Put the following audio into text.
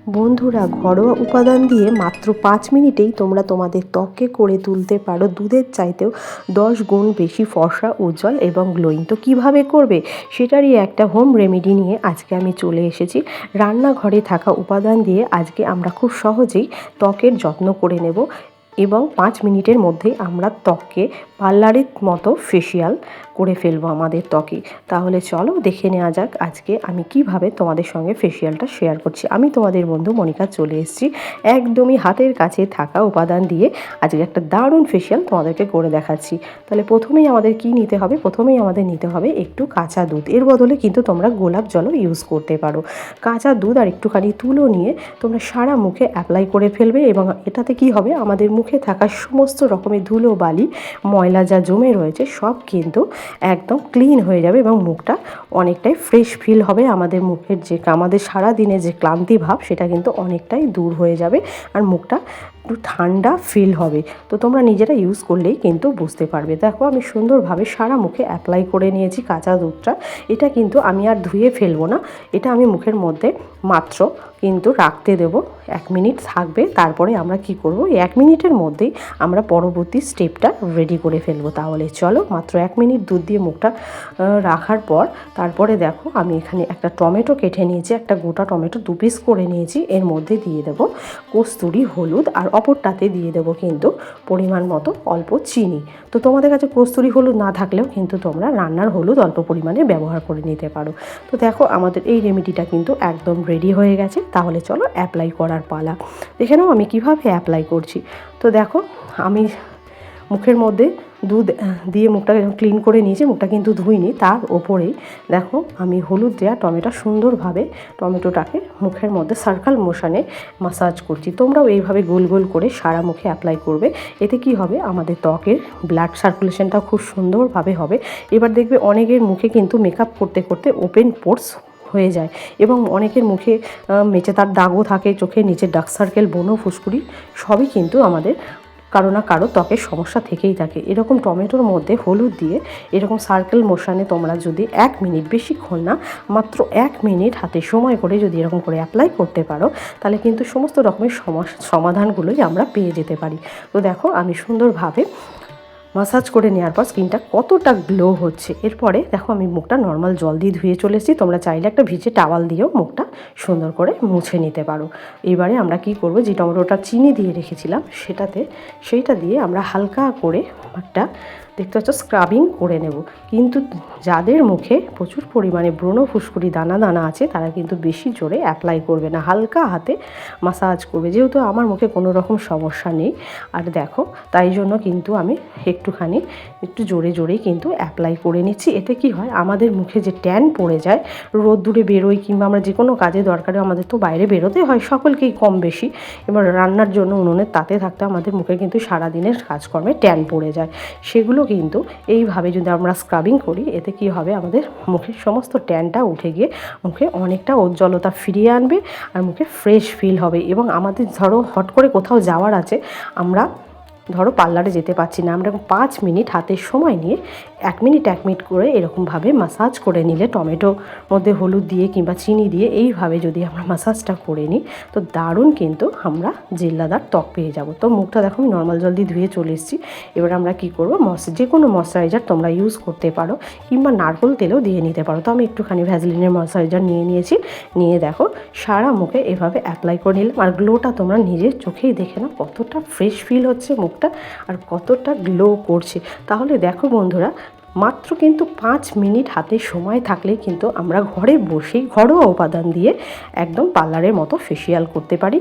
বন্ধুরা, ঘরোয়া উপাদান দিয়ে মাত্র 5 মিনিটেই তোমরা তোমাদের ত্বককে করে তুলতে পারো দুধের চাইতেও 10 গুণ বেশি ফর্সা, উজ্জ্বল এবং গ্লোয়িং। তো কীভাবে করবে সেটারই একটা হোম রেমেডি নিয়ে আজকে আমি চলে এসেছি। রান্নাঘরে থাকা উপাদান দিয়ে আজকে আমরা খুব সহজেই ত্বকের যত্ন করে নেব এবং 5 মিনিটের মধ্যেই আমরা ত্বককে পার্লারের মতো ফেসিয়াল করে ফেলবো আমাদের ত্বকে। তাহলে চলো দেখে নেওয়া যাক আজকে আমি কিভাবে তোমাদের সঙ্গে ফেসিয়ালটা শেয়ার করছি। আমি তোমাদের বন্ধু মনিকা চলে এসেছি একদমই হাতের কাছে থাকা উপাদান দিয়ে আজকে একটা দারুণ ফেসিয়াল তোমাদেরকে করে দেখাচ্ছি। তাহলে প্রথমেই আমাদের কি নিতে হবে? প্রথমেই আমাদের নিতে হবে একটু কাঁচা দুধ। এর বদলে কিন্তু তোমরা গোলাপ জলও ইউজ করতে পারো। কাঁচা দুধ আর একটুখানি তুলো নিয়ে তোমরা সারা মুখে অ্যাপ্লাই করে ফেলবে এবং এটাতে কি হবে, আমাদের মুখে থাকা সমস্ত রকমের ধুলো বালি ময়লা যা জমে রয়েছে সব কিন্তু একদম ক্লিন হয়ে যাবে এবং মুখটা অনেকটাই ফ্রেশ ফিল হবে। আমাদের মুখের যে আমাদের সারা দিনে যে ক্লান্তি ভাব সেটা কিন্তু অনেকটাই দূর হয়ে যাবে আর মুখটা একটু ঠান্ডা ফিল হবে। তো তোমরা নিজেরা ইউজ করলেই কিন্তু বুঝতে পারবে। দেখো আমি সুন্দরভাবে সারা মুখে অ্যাপ্লাই করে নিয়েছি কাঁচা দুধটা। এটা কিন্তু আমি আর ধুয়ে ফেলবো না, এটা আমি মুখের মধ্যে মাত্র কিন্তু রাখতে দেব। 1 মিনিট থাকবে, তারপরে আমরা কি করব, এই 1 মিনিটের মধ্যেই আমরা পরবর্তী স্টেপটা রেডি করে ফেলবো। তাহলে চলো, মাত্র 1 মিনিট দুধ দিয়ে মুখটা রাখার পর তারপরে দেখো আমি এখানে একটা টমেটো কেটে নিয়েছি, একটা গোটা টমেটো 2 পিস করে নিয়েছি। এর মধ্যে দিয়ে দেব কস্তুরি হলুদ আর অপরটাতে দিয়ে দেব কিন্তু পরিমাণ মতো অল্প চিনি। তো তোমাদের কাছে কস্তুরি হলুদ না থাকলেও কিন্তু তোমরা রান্নার হলুদ অল্প পরিমাণে ব্যবহার করে নিতে পারো। তো দেখো আমাদের এই রেমেডিটা কিন্তু একদম রেডি হয়ে গেছে। তাহলে চলো অ্যাপ্লাই করার পালা। দেখে নাও আমি কিভাবে অ্যাপ্লাই করছি। তো দেখো আমি মুখের মধ্যে দুধ দিয়ে মুখটা ক্লিন করে নিয়েছি, মুখটা কিন্তু ধুইনি। তার ওপরেই দেখো আমি হলুদ দেওয়া সুন্দরভাবে টমেটোটাকে মুখের মধ্যে সার্কেল মোশনে মাসাজ করছি। তোমরাও এইভাবে গোল গোল করে সারা মুখে অ্যাপ্লাই করবে। এতে কি হবে, আমাদের ত্বকের ব্লাড সার্কুলেশনটা খুব সুন্দরভাবে হবে। এবার দেখবে অনেকের মুখে কিন্তু মেকআপ করতে করতে ওপেন পোর্স হয়ে যায় এবং অনেকের মুখে মেচে তার দাগও থাকে, চোখের নিচে ডার্ক সার্কেল, ব্রণ, ফুসকুড়ি সবই কিন্তু আমাদের কারো না কারো ত্বকের সমস্যা থেকেই থাকে। এরকম টমেটোর মধ্যে হলুদ দিয়ে এরকম সার্কেল মোশনে তোমরা যদি 1 মিনিট, বেশিক্ষণ না, মাত্র 1 মিনিট হাতে সময় করে যদি এরকম করে অ্যাপ্লাই করতে পারো তাহলে কিন্তু সমস্ত রকমের সমাধানগুলোই আমরা পেয়ে যেতে পারি। তো দেখো আমি সুন্দরভাবে মাসাজ করে নেওয়ার পর স্কিনটা কতটা গ্লো হচ্ছে। এরপরে দেখো আমি মুখটা নর্মাল জল দিয়ে ধুয়ে চলে এসেছি। তোমরা চাইলে একটা ভিজে টাওয়াল দিয়েও মুখটা সুন্দর করে মুছে নিতে পারো। এবারে আমরা কি করব, যে টমেটোটা চিনি দিয়ে রেখেছিলাম সেইটা দিয়ে আমরা হালকা করে একটা দেখতে পাচ্ছ স্ক্রাবিং করে নেব। কিন্তু যাদের মুখে প্রচুর পরিমাণে ব্রণ, ফুসকুড়ি, দানা দানা আছে তারা কিন্তু বেশি জোরে অ্যাপ্লাই করবে না, হালকা হাতে মাসাজ করবে। যেহেতু আমার মুখে কোনো রকম সমস্যা নেই আর দেখো তাই জন্য কিন্তু আমি একটু জোরে জোরেই কিন্তু অ্যাপ্লাই করে নিচ্ছি। এতে কি হয়, আমাদের মুখে যে ট্যান পড়ে যায়, রোদ্দুরে বেরোই কিংবা আমরা যে কোনো কাজে দরকারে আমাদের তো বাইরে বেরোতে হয় সকলকেই কম বেশি। এবার রান্নার জন্য উনুনের তাতে থাকতে আমাদের মুখে কিন্তু সারাদিনের কাজকর্মে ট্যান পড়ে যায়। সেগুলো কিন্তু এইভাবে যদি আমরা স্ক্রাবিং করি এতে কি হবে, আমাদের মুখের সমস্ত ট্যানটা উঠে গিয়ে মুখে অনেকটা উজ্জ্বলতা ফিরিয়ে আনবে আর মুখে ফ্রেশ ফিল হবে। এবং আমাদের ধরো হট করে কোথাও যাওয়ার আছে, আমরা ধরো পার্লারে যেতে পারছি না, আমরা 5 মিনিট হাতে সময় নিয়ে 1 মিনিট করে এরকমভাবে মাসাজ করে নিলে, টমেটোর মধ্যে হলুদ দিয়ে কিংবা চিনি দিয়ে এইভাবে যদি আমরা মাসাজটা করে নিই তো দারুণ কিন্তু আমরা জেল্লাদার ত্বক পেয়ে যাব। তো মুখটা দেখো আমি নর্মাল জল দিয়ে ধুয়ে চলে এসেছি। এবার আমরা কি করব, যে কোনো ময়শ্চারাইজার তোমরা ইউজ করতে পারো কিংবা নারকেল তেলও দিয়ে নিতে পারো। তো আমি একটুখানি ভ্যাসলিনের ময়শ্চারাইজার নিয়ে দেখো সারা মুখে এভাবে অ্যাপ্লাই করে নিলাম। আর গ্লোটা তোমরা নিজের চোখেই দেখে নাও কতটা ফ্রেশ ফিল হচ্ছে মুখটা আর কতটা গ্লো করছে। তাহলে দেখো বন্ধুরা, মাত্র কিন্তু 5 মিনিট হাতে সময় থাকলে কিন্তু আমরা ঘরে বসেই ঘরোয়া উপাদান দিয়ে একদম পার্লারের মতো ফেসিয়াল করতে পারি।